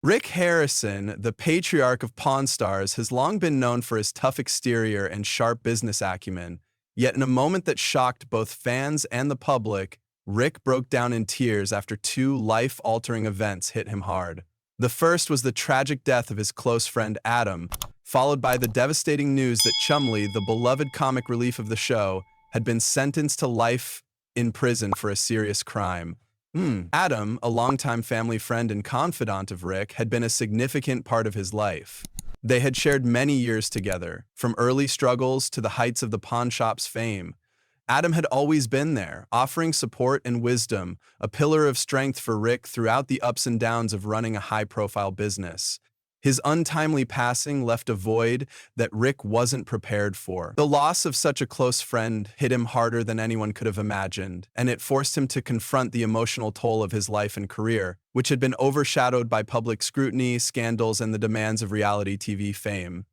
Rick Harrison, the patriarch of Pawn Stars, has long been known for his tough exterior and sharp business acumen. Yet in a moment that shocked both fans and the public, Rick broke down in tears after two life-altering events hit him hard. The first was the tragic death of his close friend Adam, followed by the devastating news that Chumlee, the beloved comic relief of the show, had been sentenced to life in prison for a serious crime. Adam, a longtime family friend and confidant of Rick, had been a significant part of his life. They had shared many years together, from early struggles to the heights of the pawn shop's fame. Adam had always been there, offering support and wisdom, a pillar of strength for Rick throughout the ups and downs of running a high-profile business. His untimely passing left a void that Rick wasn't prepared for. The loss of such a close friend hit him harder than anyone could have imagined, and it forced him to confront the emotional toll of his life and career, which had been overshadowed by public scrutiny, scandals, and the demands of reality TV fame.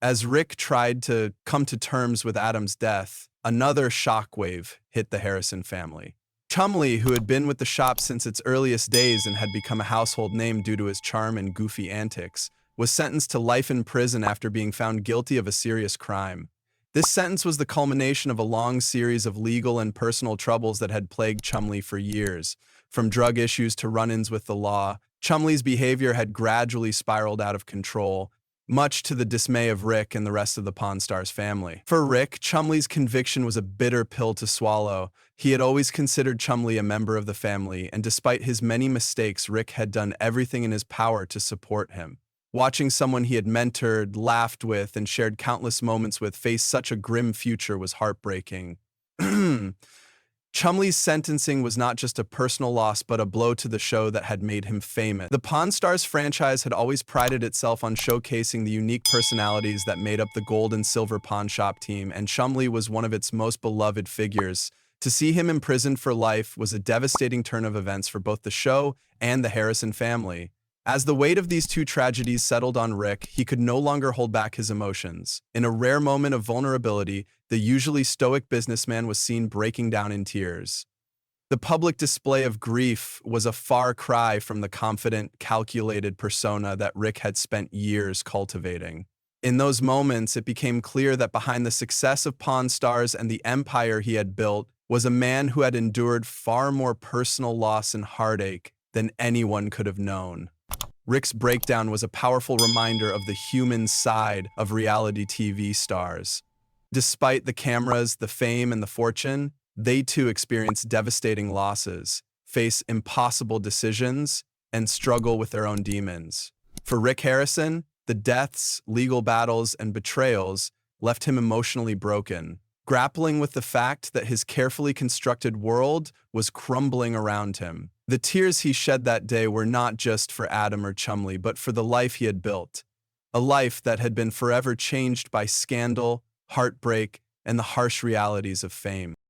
As Rick tried to come to terms with Adam's death, another shockwave hit the Harrison family. Chumlee, who had been with the shop since its earliest days and had become a household name due to his charm and goofy antics, was sentenced to life in prison after being found guilty of a serious crime. This sentence was the culmination of a long series of legal and personal troubles that had plagued Chumlee for years. From drug issues to run-ins with the law, Chumlee's behavior had gradually spiraled out of control, much to the dismay of Rick and the rest of the Pawn Stars family. For Rick, Chumlee's conviction was a bitter pill to swallow. He had always considered Chumlee a member of the family, and despite his many mistakes, Rick had done everything in his power to support him. Watching someone he had mentored, laughed with, and shared countless moments with face such a grim future was heartbreaking. Chumlee's sentencing was not just a personal loss, but a blow to the show that had made him famous. The Pawn Stars franchise had always prided itself on showcasing the unique personalities that made up the gold and silver pawn shop team, and Chumlee was one of its most beloved figures. To see him imprisoned for life was a devastating turn of events for both the show and the Harrison family. As the weight of these two tragedies settled on Rick, he could no longer hold back his emotions. In a rare moment of vulnerability, the usually stoic businessman was seen breaking down in tears. The public display of grief was a far cry from the confident, calculated persona that Rick had spent years cultivating. In those moments, it became clear that behind the success of Pawn Stars and the empire he had built was a man who had endured far more personal loss and heartache than anyone could have known. Rick's breakdown was a powerful reminder of the human side of reality TV stars. Despite the cameras, the fame, and the fortune, they too experience devastating losses, face impossible decisions, and struggle with their own demons. For Rick Harrison, the deaths, legal battles, and betrayals left him emotionally broken, grappling with the fact that his carefully constructed world was crumbling around him. The tears he shed that day were not just for Adam or Chumlee, but for the life he had built, a life that had been forever changed by scandal, heartbreak, and the harsh realities of fame.